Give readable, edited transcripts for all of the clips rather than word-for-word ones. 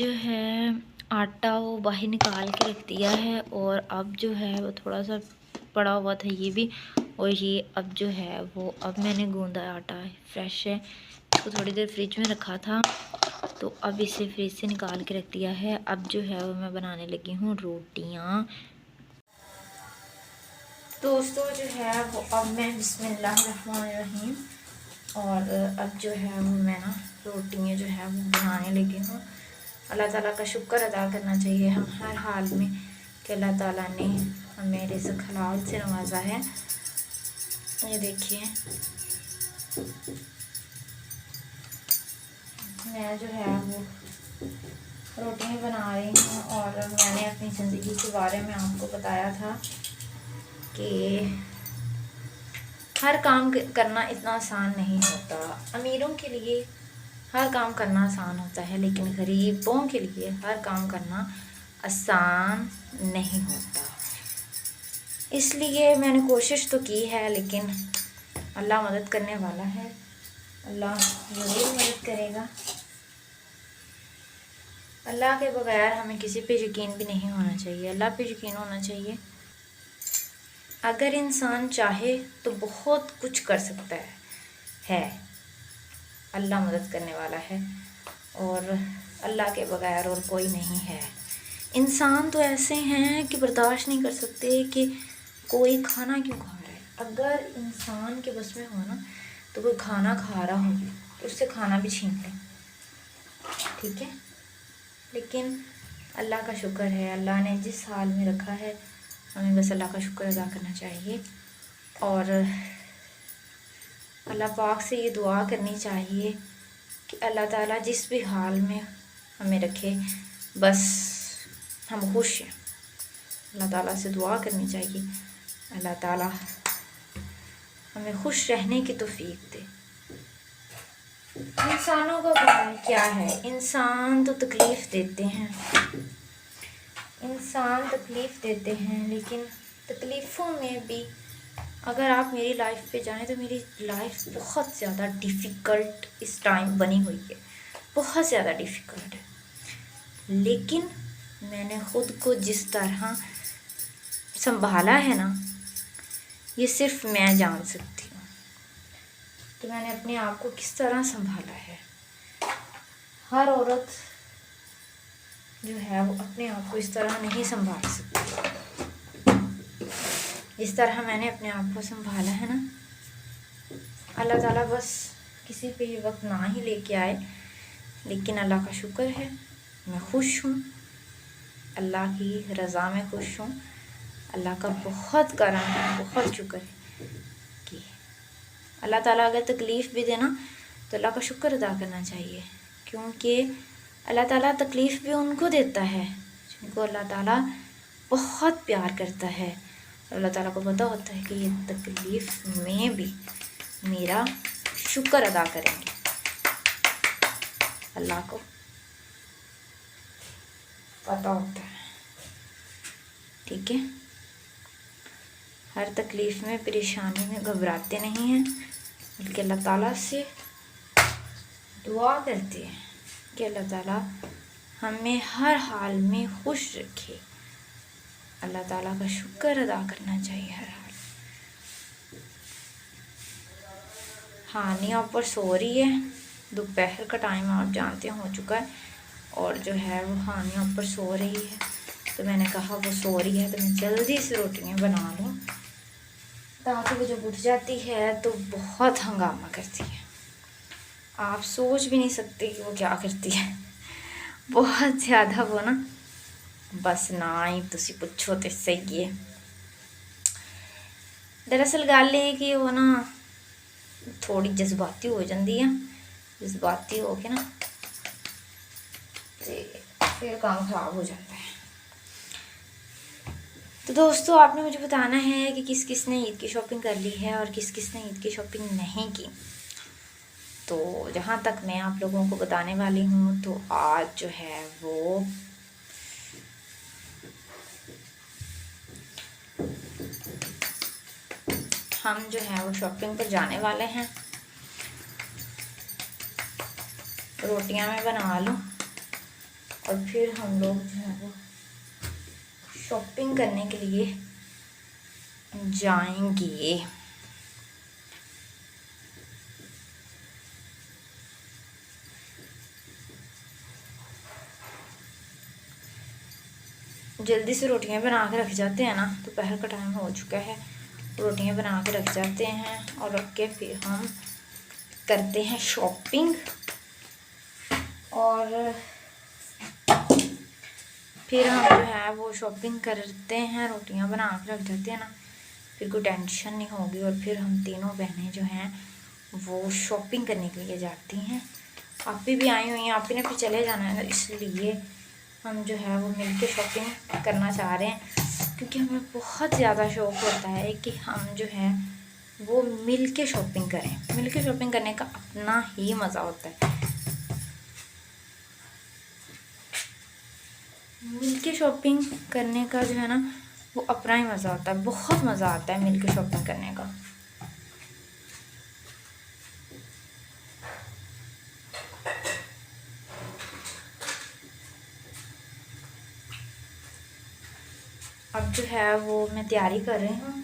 जो है आटा वो बाहर निकाल के रख दिया है और अब जो है वो थोड़ा सा पड़ा हुआ था ये भी, और ये अब जो है वो अब मैंने गूंदा आटा फ्रेश है। इसको थोड़ी देर फ्रिज में रखा था तो अब इसे फ्रिज से निकाल के रख दिया है। अब जो है वो मैं बनाने लगी हूँ रोटियाँ। दोस्तों जो है वो अब मैं बिस्मिल्लाहिर्रहमानिर्रहीम और अब जो है वो मैं ना रोटियाँ जो है वो बनाने लगी हूँ। अल्लाह ताला का शुक्र अदा करना चाहिए हम हर हाल में कि अल्लाह ताला ने हमें रिज़्क़ हलाल से नवाजा है। ये देखिए मैं जो है वो रोटियाँ बना रही हूँ और मैंने अपनी ज़िंदगी के बारे में आपको बताया था कि हर काम करना इतना आसान नहीं होता। अमीरों के लिए हर काम करना आसान होता है, लेकिन गरीबों के लिए हर काम करना आसान नहीं होता। इसलिए मैंने कोशिश तो की है, लेकिन अल्लाह मदद करने वाला है। अल्लाह ज़रूर मदद करेगा। अल्लाह के बगैर हमें किसी पे यकीन भी नहीं होना चाहिए, अल्लाह पे यकीन होना चाहिए। अगर इंसान चाहे तो बहुत कुछ कर सकता है। अल्लाह मदद करने वाला है और अल्लाह के बगैर और कोई नहीं है। इंसान तो ऐसे हैं कि बर्दाश्त नहीं कर सकते कि कोई खाना क्यों खा रहा है। अगर इंसान के बस में हो ना तो कोई खाना खा रहा हो तो उससे खाना भी छीन ले, ठीक है। लेकिन अल्लाह का शुक्र है, अल्लाह ने जिस हाल में रखा है हमें बस अल्लाह का शुक्र अदा करना चाहिए। और अल्लाह पाक से ये दुआ करनी चाहिए कि अल्लाह ताला जिस भी हाल में हमें रखे बस हम खुश हैं। अल्लाह ताला से दुआ करनी चाहिए अल्लाह ताला हमें खुश रहने की तौफीक दे। इंसानों का काम क्या है? इंसान तो तकलीफ़ देते हैं, इंसान तकलीफ़ देते हैं, लेकिन तकलीफ़ों में भी अगर आप मेरी लाइफ पे जाएं तो मेरी लाइफ बहुत ज़्यादा डिफ़िकल्ट इस टाइम बनी हुई है, बहुत ज़्यादा डिफ़िकल्ट है। लेकिन मैंने ख़ुद को जिस तरह संभाला है ना, ये सिर्फ मैं जान सकती हूँ। तो मैंने अपने आप को किस तरह संभाला है। हर औरत जो है वो अपने आप को इस तरह नहीं संभाल सकती इस तरह मैंने अपने आप को संभाला है ना। अल्लाह ताला बस किसी पे ही वक्त ना ही लेके आए, लेकिन अल्लाह का शुक्र है मैं खुश हूँ, अल्लाह की रज़ा में खुश हूँ। अल्लाह का बहुत करम है, बहुत शुक्र है कि अल्लाह ताला अगर तकलीफ़ भी देना तो अल्लाह का शुक्र अदा करना चाहिए, क्योंकि अल्लाह ताला तकलीफ़ भी उनको देता है जिनको अल्लाह ताला बहुत प्यार करता है। अल्लाह ताला को पता होता है कि ये तकलीफ़ में भी मेरा शुक्र अदा करेंगे। अल्लाह को पता होता है, ठीक है। हर तकलीफ़ में परेशानी में घबराते नहीं हैं, बल्कि अल्लाह ताला से दुआ करते हैं कि अल्लाह ताला हमें हर हाल में खुश रखे। अल्लाह ताला का शुक्र अदा करना चाहिए हर हाल। हानिया ऊपर सो रही है, दोपहर का टाइम आप जानते हो चुका है, और जो है वो हानिया ऊपर सो रही है। तो मैंने कहा वो सो रही है तो मैं जल्दी से रोटियाँ बना लूँ, ताकि वो जब उठ जाती है तो बहुत हंगामा करती है। आप सोच भी नहीं सकते कि वो क्या करती है, बहुत ज़्यादा। वो ना बस ना ही तुसी पुछो तो सही है। दरअसल गल ये कि वो ना थोड़ी जज्बाती हो जाती है, जज्बाती हो के ना फिर काम ख़राब हो जाता है। तो दोस्तों आपने मुझे बताना है कि किस किस ने ईद की शॉपिंग कर ली है और किस किस ने ईद की शॉपिंग नहीं की। तो जहाँ तक मैं आप लोगों को बताने वाली हूँ, तो आज जो है वो हम जो है वो शॉपिंग पर जाने वाले हैं। रोटियां मैं बना लूँ और फिर हम लोग जो है वो शॉपिंग करने के लिए जाएंगे। जल्दी से रोटियां बना के रख जाते हैं ना, दोपहर का टाइम हो चुका है, रोटियां बना के रख जाते हैं और रख के फिर हम करते हैं शॉपिंग। और फिर हम जो है वो शॉपिंग करते हैं, रोटियां बना के रख जाते हैं ना, फिर कोई टेंशन नहीं होगी। और फिर हम तीनों बहनें जो हैं वो शॉपिंग करने के लिए जाती हैं। आप भी आई हुई हैं, आप ही ने फिर चले जाना है, इसलिए हम जो है वो मिलके शॉपिंग करना चाह रहे हैं, क्योंकि हमें बहुत ज़्यादा शौक़ होता है कि हम जो है वो मिलके शॉपिंग करें। मिलके शॉपिंग करने का अपना ही मज़ा होता है। मिलके शॉपिंग करने का जो है ना वो अपना ही मज़ा होता है, बहुत मज़ा आता है मिलके शॉपिंग करने का। अब जो है वो मैं तैयारी कर रही हूँ,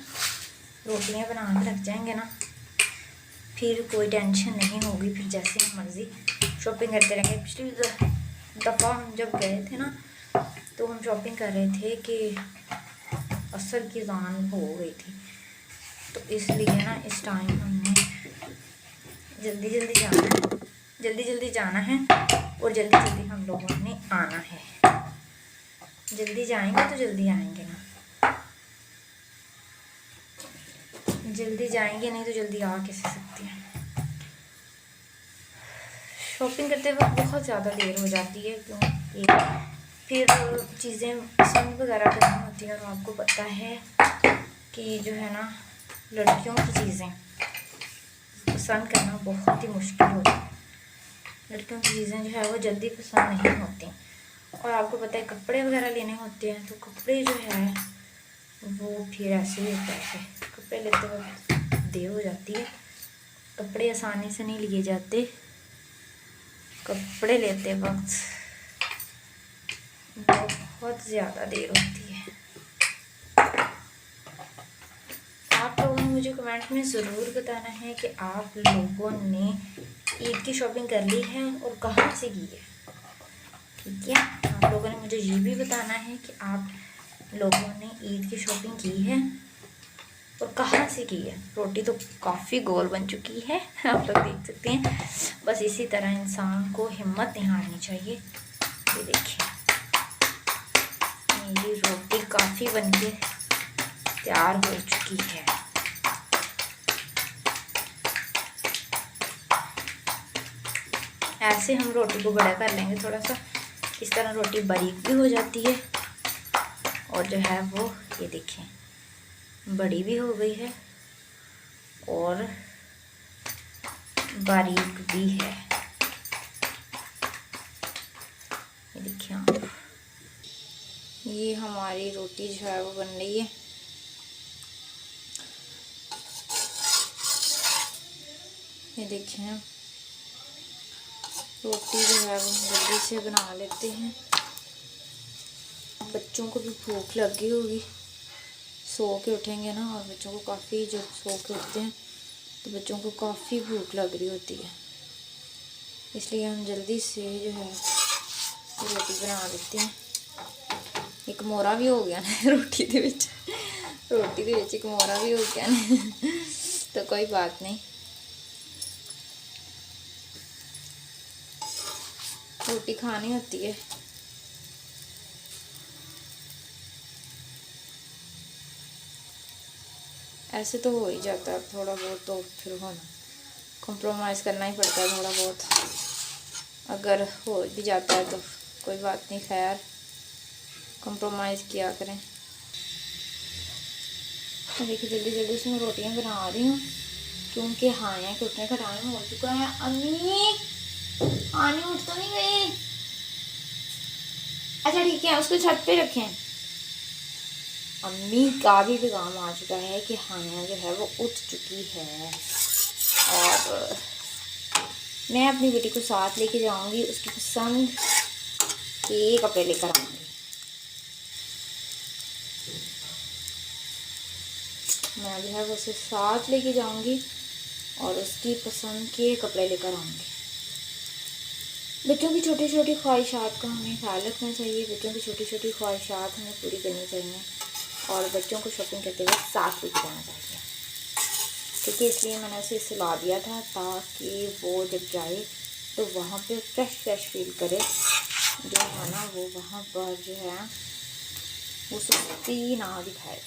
रोटियाँ बना के रख जाएंगे ना, फिर कोई टेंशन नहीं होगी। फिर जैसे हम मर्ज़ी शॉपिंग करते रहेंगे। पिछली दफ़ा हम जब गए थे ना तो हम शॉपिंग कर रहे थे कि असर की अज़ान हो गई थी, तो इसलिए ना इस टाइम हमने जल्दी जल्दी जाना है और जल्दी जल्दी हम लोगों ने आना है। जल्दी जाएंगे तो जल्दी आएंगे ना, जल्दी जाएंगे नहीं तो जल्दी आ कैसे सकते हैं। शॉपिंग करते वक्त बहुत ज़्यादा देर हो जाती है, क्योंकि फिर चीज़ें पसंद वगैरह करनी होती हैं। और आपको पता है कि जो है ना लड़कियों की चीज़ें पसंद करना बहुत ही मुश्किल होता है। लड़कियों की चीज़ें जो है वो जल्दी पसंद नहीं होती। और आपको पता है कपड़े वगैरह लेने होते हैं, तो कपड़े जो है वो फिर ऐसे ही होता है, कपड़े लेते वक्त देर हो जाती है। कपड़े आसानी से नहीं लिए जाते, कपड़े लेते वक्त बहुत ज़्यादा देर होती है। आप लोगों ने मुझे कमेंट में ज़रूर बताना है कि आप लोगों ने ईद की शॉपिंग कर ली है और कहाँ से की है, ठीक है। आप लोगों ने मुझे ये भी बताना है कि आप लोगों ने ईद की शॉपिंग की है और कहाँ से की है। रोटी तो काफ़ी गोल बन चुकी है, आप लोग देख सकते हैं। बस इसी तरह इंसान को हिम्मत नहीं हारनी चाहिए। ये देखिए मेरी रोटी काफ़ी बनके तैयार हो चुकी है। ऐसे हम रोटी को बड़ा कर लेंगे थोड़ा सा, इस तरह रोटी बारीक भी हो जाती है और जो है वो ये देखें बड़ी भी हो गई है और बारीक भी है। ये देखिए आप, ये हमारी रोटी जो है वो बन रही है। ये देखिए रोटी जो है वो जल्दी से बना लेते हैं। बच्चों को भी भूख लगी होगी, सो के उठेंगे ना, और बच्चों को काफ़ी जब सो के उठते हैं तो बच्चों को काफ़ी भूख लग रही होती है, इसलिए हम जल्दी से जो है रोटी बना लेते हैं। एक मोरा भी हो गया ना रोटी के विच एक मोरा भी हो गया ना तो कोई बात नहीं, रोटी खानी होती है। ऐसे तो हो ही जाता है, थोड़ा बहुत तो फिर होना, कॉम्प्रोमाइज़ करना ही पड़ता है थोड़ा बहुत। अगर हो भी जाता है तो कोई बात नहीं, खैर कॉम्प्रोमाइज़ किया करें। तो देखिए जल्दी जल्दी से मैं रोटियां बना रही हूँ, क्योंकि हाँ यहाँ के उठने का टाइम हो चुका है। अम्मी आनी उठ तो नहीं गई? अच्छा ठीक है, उसको छत पे रखें। अम्मी का भी पैगाम आ चुका है कि हाँ जो है वो उठ चुकी है, और मैं अपनी बेटी को साथ लेके जाऊंगी। उसकी पसंद के कपड़े लेकर आऊँगी। मैं जो है वो उसे साथ लेके जाऊँगी और उसकी पसंद के कपड़े लेकर आऊँगी। बच्चों की छोटी छोटी ख्वाहिशात का हमें ख्याल रखना चाहिए, बच्चों की छोटी छोटी ख्वाहिशात हमें पूरी करनी चाहिए और बच्चों को शॉपिंग करते हुए साथ लेके जाना चाहिए। ठीक है, इसलिए मैंने उसे सुला दिया था ताकि वो जब जाए तो वहाँ पे फ्रेश फील करे, जो है ना वो वहाँ पर जो है वो सुस्ती ना दिखाए।